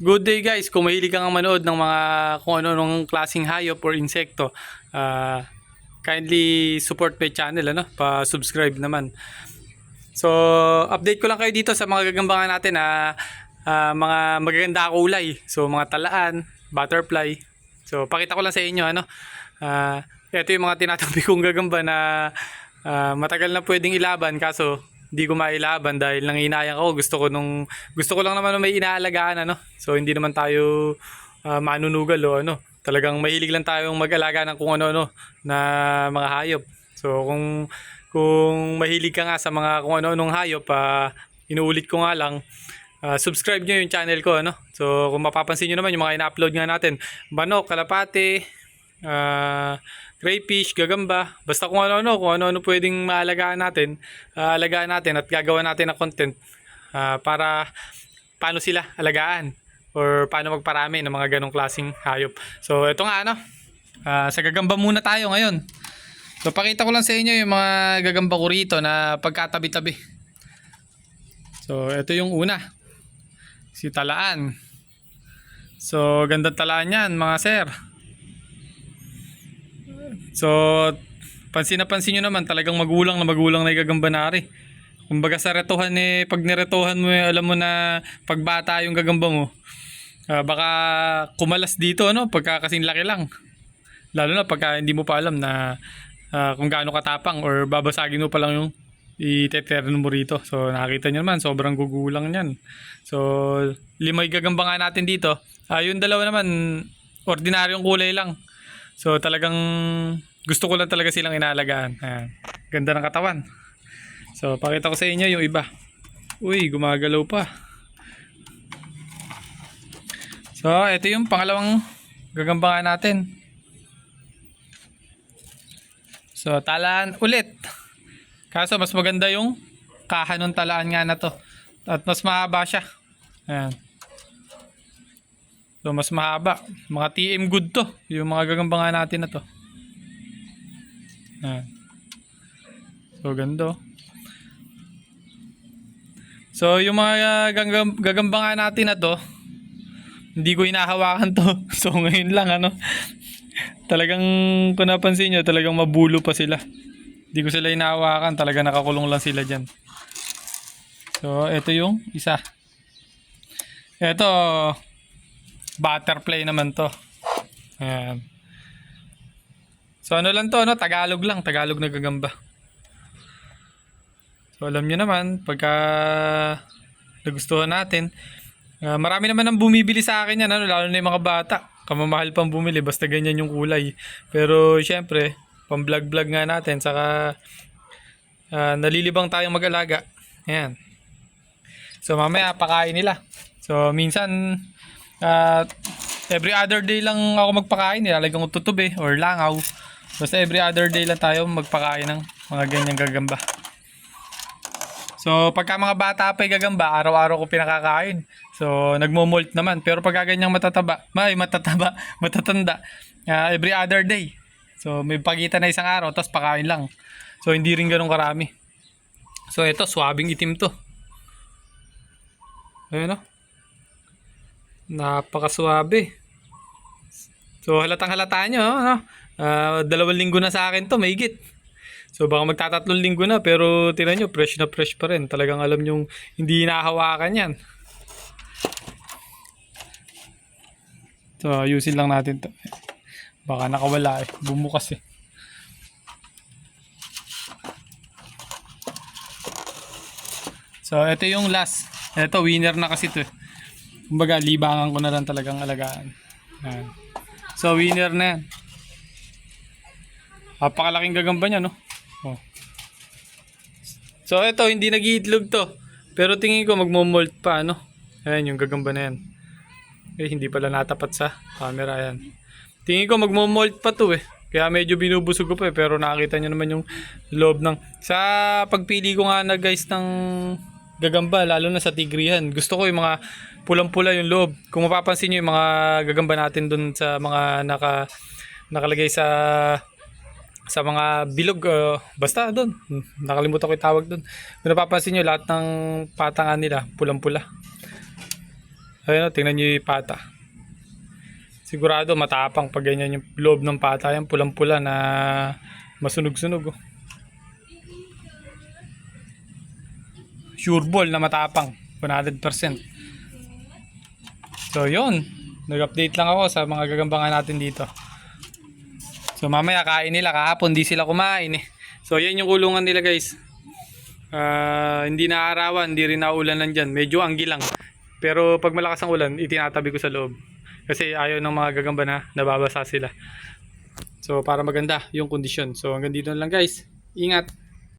Good day guys, kung mahilig kang manood ng mga kung ano-anong klaseng hayop or insekto, kindly support my channel, pa-subscribe naman. So, update ko lang kayo dito sa mga gagambangan natin na mga magaganda kulay. So, mga talaan, butterfly. So, pakita ko lang sa inyo, ito yung mga tinatabi kong gagamba na matagal na pwedeng ilaban kaso hindi ko mailaban dahil nanginayang ako. Gusto ko lang naman na may inaalagaan, So hindi naman tayo manunugal o Talagang mahilig lang tayong mag-alaga ng kung ano-ano na mga hayop. So kung mahilig ka nga sa mga kung ano-anong hayop, inuulit ko nga lang, subscribe nyo yung channel ko, So kung mapapansin nyo naman yung mga ina-upload nga natin, manok, kalapate, crayfish, gagamba, basta kung ano-ano pwedeng maalagaan natin, alagaan natin at gagawa natin ng content para paano sila alagaan or paano magparami ng mga ganong klaseng hayop. So ito nga sa gagamba muna tayo ngayon. So pakita ko lang sa inyo yung mga gagamba ko rito na pagkatabi-tabi. So ito yung una, si talaan. So gandang talaan yan mga sir. So, pansin nyo naman, talagang magulang na gagamba na rin. Kumbaga sa retohan pag niretohan mo, alam mo na pagbata yung gagamba mo, baka kumalas dito, pagka kasing laki lang. Lalo na pagka hindi mo pa alam na kung gaano katapang or babasagin mo pa lang yung iteterno mo rito. So, nakita nyo naman, sobrang gugulang yan. So, 5 gagamba nga natin dito. Yung dalawa naman, ordinaryong kulay lang. So talagang gusto ko lang talaga silang inaalagaan. Ganda ng katawan. So pakita ko sa inyo yung iba. Uy, gumagalaw pa. So ito yung pangalawang gagambangan natin. So talaan ulit. Kaso mas maganda yung kaha ng talaan nga na to. At mas mahaba siya. Ayan. So mas mahaba, mga TM good to, yung mga gagambangan natin na to. So ganda. So yung mga gagambangan natin na to, hindi ko hinahawakan to. So ngayon lang talagang kung napansin nyo, talagang mabulo pa sila. Hindi ko sila hinahawakan, talaga nakakulong lang sila dyan. So ito yung isa. Ito butterfly naman to. Ayan. So lang to, Tagalog lang, Tagalog na gagamba. So alam niyo naman, pagka nagustuhan natin, marami naman ang bumibili sa akin yan, lalo na yung mga bata. Kamamahal pang bumili, basta ganyan yung kulay. Pero syempre, pang vlog nga natin, saka nalilibang tayong mag-alaga. Ayan. So mamaya pakain nila. So minsan every other day lang ako magpakain, nilalagyan ko tutubi or langaw. Basta every other day lang tayo magpakain ng mga ganyang gagamba. So pagka mga bata pa yung gagamba, araw-araw ko pinakakain. So nagmo-molt naman, pero pagka ganyang matatanda, every other day. So may pagitan na isang araw, tapos pakain lang. So hindi rin ganun karami. So ito, swabing itim to. Ayun napakaswabe. So halatang halata nyo, 2 linggo na sa akin to, mahigit. So baka magtatatlong linggo na, pero tira nyo, fresh na fresh pa rin. Talagang alam nyong hindi hinahawakan yan. So ayusin lang natin to. Baka nakawala bumukas So ito yung last. Ito winner na kasi to. Kumbaga libangan ko na lang talagang alagaan. Ayan. So winner na yan. Napakalaking gagamba niya, Oh. So ito, hindi nag-iitlog to. Pero tingin ko magmo-molt pa, Ayan yung gagamba na yan. Hindi pala natapat sa camera, ayan. Tingin ko magmo-molt pa to Kaya medyo binubusog ko pa pero nakita nyo naman yung loob ng... Sa pagpili ko nga na guys ng gagamba, lalo na sa tigrihan, gusto ko yung mga pulang-pula yung loob. Kung mapapansin nyo yung mga gagamba natin dun sa mga nakalagay sa mga bilog, basta dun, nakalimutan ko yung tawag dun. Kung napapansin nyo, lahat ng patangan nila pulang-pula. Ayun, tingnan nyo yung pata. Sigurado matapang pag ganyan yung loob ng pata. Yan, pulang-pula na masunog-sunog. Oh. Sure ball na matapang. 100%. So, yun. Nag-update lang ako sa mga gagambangan natin dito. So, mamaya kain nila. Kahapon di sila kumain eh. So, yan yung kulungan nila guys. Hindi na arawan, hindi rin naulan lang dyan. Medyo anggi lang. Pero pag malakas ang ulan, itinatabi ko sa loob. Kasi ayaw ng mga gagamba na nababasa sila. So, para maganda yung kondisyon. So, hanggang dito na lang guys. Ingat!